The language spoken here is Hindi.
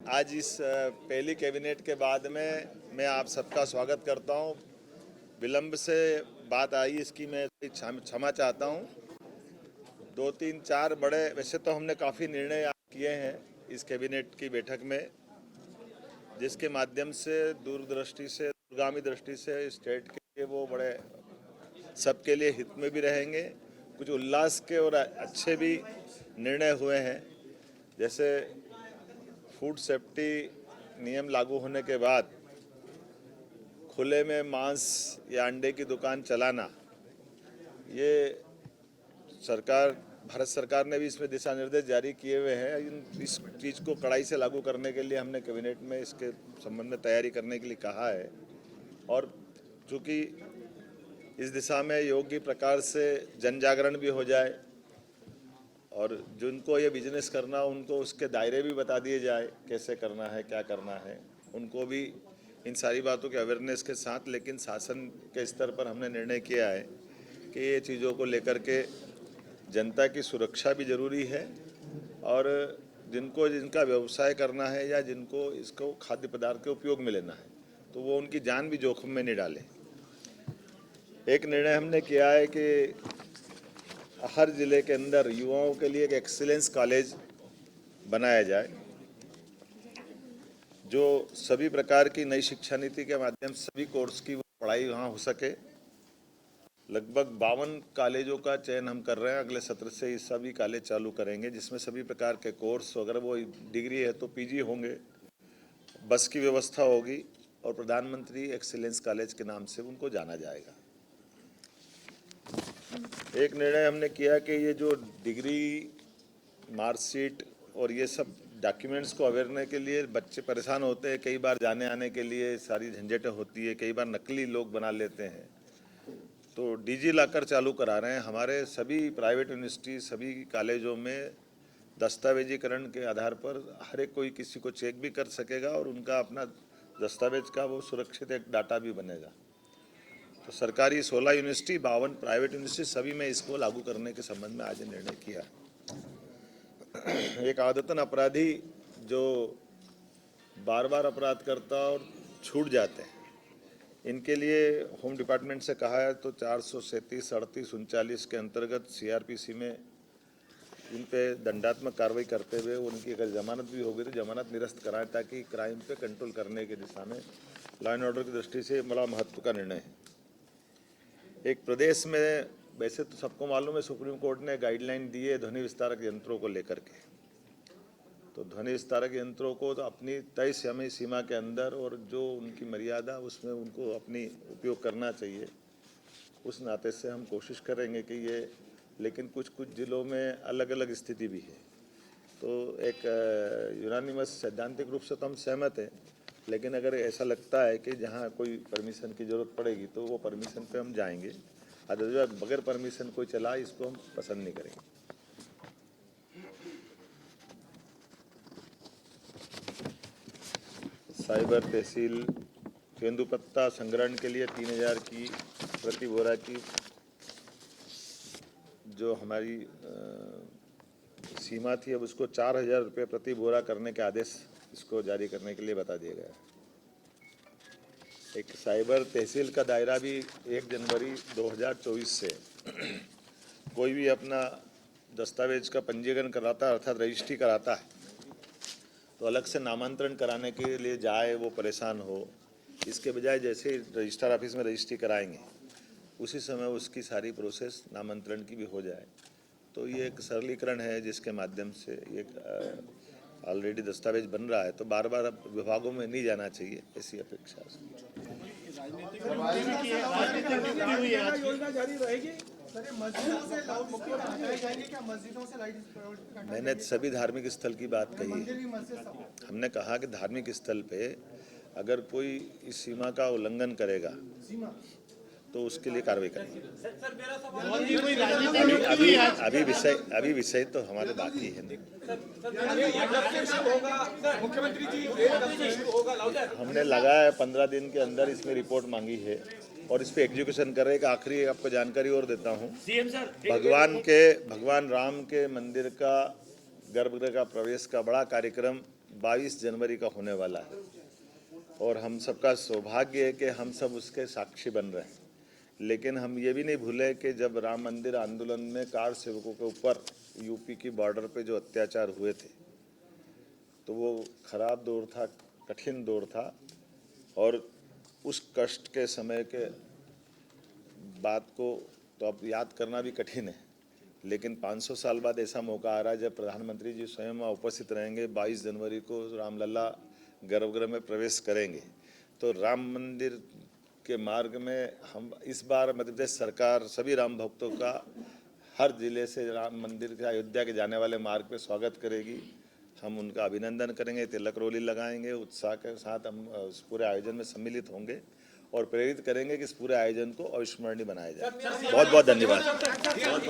आज इस पहली कैबिनेट के बाद में मैं आप सबका स्वागत करता हूं। विलंब से बात आई, इसकी मैं क्षमा चाहता हूं। 2-3-4 बड़े, वैसे तो हमने काफ़ी निर्णय किए हैं इस कैबिनेट की बैठक में, जिसके माध्यम से दूरदृष्टि से, दूरगामी दृष्टि से स्टेट के वो बड़े सबके लिए हित में भी रहेंगे। कुछ उल्लास के और अच्छे भी निर्णय हुए हैं। जैसे फूड सेफ्टी नियम लागू होने के बाद खुले में मांस या अंडे की दुकान चलाना, ये भारत सरकार ने भी इसमें दिशा निर्देश जारी किए हुए हैं। इस चीज़ को कड़ाई से लागू करने के लिए हमने कैबिनेट में इसके संबंध में तैयारी करने के लिए कहा है। और चूँकि इस दिशा में योग्य प्रकार से जन जागरण भी हो जाए और जिनको ये बिजनेस करना उनको उसके दायरे भी बता दिए जाए, कैसे करना है, क्या करना है, उनको भी इन सारी बातों के अवेयरनेस के साथ। लेकिन शासन के स्तर पर हमने निर्णय किया है कि ये चीज़ों को लेकर के जनता की सुरक्षा भी ज़रूरी है और जिनका व्यवसाय करना है या जिनको इसको खाद्य पदार्थ के उपयोग में लेना है तो वो उनकी जान भी जोखिम में नहीं डालें। एक निर्णय हमने किया है कि हर ज़िले के अंदर युवाओं के लिए एक एक्सीलेंस कॉलेज बनाया जाए, जो सभी प्रकार की नई शिक्षा नीति के माध्यम से सभी कोर्स की पढ़ाई वहाँ हो सके। लगभग 52 कॉलेजों का चयन हम कर रहे हैं। अगले सत्र से ये सभी कॉलेज चालू करेंगे, जिसमें सभी प्रकार के कोर्स, अगर वो डिग्री है तो पीजी होंगे, बस की व्यवस्था होगी और प्रधानमंत्री एक्सीलेंस कॉलेज के नाम से उनको जाना जाएगा। एक निर्णय हमने किया कि ये जो डिग्री, मार्कशीट और ये सब डॉक्यूमेंट्स को अवेयरने के लिए बच्चे परेशान होते हैं, कई बार जाने आने के लिए सारी झंझटें होती है, कई बार नकली लोग बना लेते हैं, तो डिजी लॉकर चालू करा रहे हैं। हमारे सभी प्राइवेट यूनिवर्सिटी, सभी कॉलेजों में दस्तावेजीकरण के आधार पर हर एक कोई किसी को चेक भी कर सकेगा और उनका अपना दस्तावेज का वो सुरक्षित एक डाटा भी बनेगा। तो सरकारी 16 यूनिवर्सिटी, 52 प्राइवेट यूनिवर्सिटी, सभी में इसको लागू करने के संबंध में आज निर्णय किया। एक आदतन अपराधी जो बार बार अपराध करता और छूट जाते हैं, इनके लिए होम डिपार्टमेंट से कहा है तो 437, 38, 39 के अंतर्गत सीआरपीसी में इन पे दंडात्मक कार्रवाई करते हुए उनकी अगर जमानत भी होगी तो जमानत निरस्त कराएं, ताकि क्राइम पे कंट्रोल करने की दिशा में लॉ एंड ऑर्डर की दृष्टि से बड़ा महत्व का निर्णय है। एक प्रदेश में, वैसे तो सबको मालूम है, सुप्रीम कोर्ट ने गाइडलाइन दी है ध्वनि विस्तारक यंत्रों को लेकर के। तो ध्वनि विस्तारक यंत्रों को तो अपनी तय समय सीमा के अंदर और जो उनकी मर्यादा उसमें उनको अपनी उपयोग करना चाहिए। उस नाते से हम कोशिश करेंगे कि ये, लेकिन कुछ कुछ जिलों में अलग अलग स्थिति भी है। तो एक यूनानिमस सैद्धांतिक रूप से तो हम सहमत हैं, लेकिन अगर ऐसा लगता है कि जहाँ कोई परमिशन की ज़रूरत पड़ेगी तो वो परमिशन पे हम जाएंगे। अदरवाइज बगैर परमिशन कोई चला, इसको हम पसंद नहीं करेंगे। साइबर तहसील तेंदुपत्ता संग्रहण के लिए 3000 की प्रति बोरा की जो हमारी सीमा थी, अब उसको 4000 रुपये प्रति बोरा करने के आदेश इसको जारी करने के लिए बता दिया गया। एक साइबर तहसील का दायरा भी 1 जनवरी 2024 से कोई भी अपना दस्तावेज का पंजीकरण कराता है, अर्थात रजिस्ट्री कराता है, तो अलग से नामांतरण कराने के लिए जाए, वो परेशान हो, इसके बजाय जैसे रजिस्ट्रार ऑफिस में रजिस्ट्री कराएंगे उसी समय उसकी सारी प्रोसेस नामांतरण की भी हो जाए। तो ये एक सरलीकरण है जिसके माध्यम से ये ऑलरेडी दस्तावेज बन रहा है, तो बार बार अब विभागों में नहीं जाना चाहिए, ऐसी अपेक्षा मैंने सभी धार्मिक स्थल की बात कही है। हमने कहा कि धार्मिक स्थल पे अगर कोई इस सीमा का उल्लंघन करेगा तो उसके लिए कार्रवाई करेंगे। अभी विषय तो हमारे बाकी है नहीं। हमने लगाया 15 दिन के अंदर इसमें रिपोर्ट मांगी है और इस पे एग्जीक्यूशन कर रहे हैं। आखिरी आपको जानकारी और देता हूँ, भगवान राम के मंदिर का गर्भगृह का प्रवेश का बड़ा कार्यक्रम 22 जनवरी का होने वाला है और हम सबका सौभाग्य है कि हम सब उसके साक्षी बन रहे हैं। लेकिन हम ये भी नहीं भूले कि जब राम मंदिर आंदोलन में कार सेवकों के ऊपर यूपी की बॉर्डर पे जो अत्याचार हुए थे, तो वो खराब दौर था, कठिन दौर था और उस कष्ट के समय के बात को तो अब याद करना भी कठिन है। लेकिन 500 साल बाद ऐसा मौका आ रहा है जब प्रधानमंत्री जी स्वयं वहाँ उपस्थित रहेंगे। 22 जनवरी को रामलला गर्भगृह में प्रवेश करेंगे। तो राम मंदिर के मार्ग में हम इस बार मध्य प्रदेश सरकार सभी राम भक्तों का हर जिले से राम मंदिर के अयोध्या के जाने वाले मार्ग पे स्वागत करेगी। हम उनका अभिनंदन करेंगे, तिलक रोली लगाएंगे, उत्साह के साथ हम इस पूरे आयोजन में सम्मिलित होंगे और प्रेरित करेंगे कि इस पूरे आयोजन को अविस्मरणीय बनाया जाए। बहुत बहुत धन्यवाद।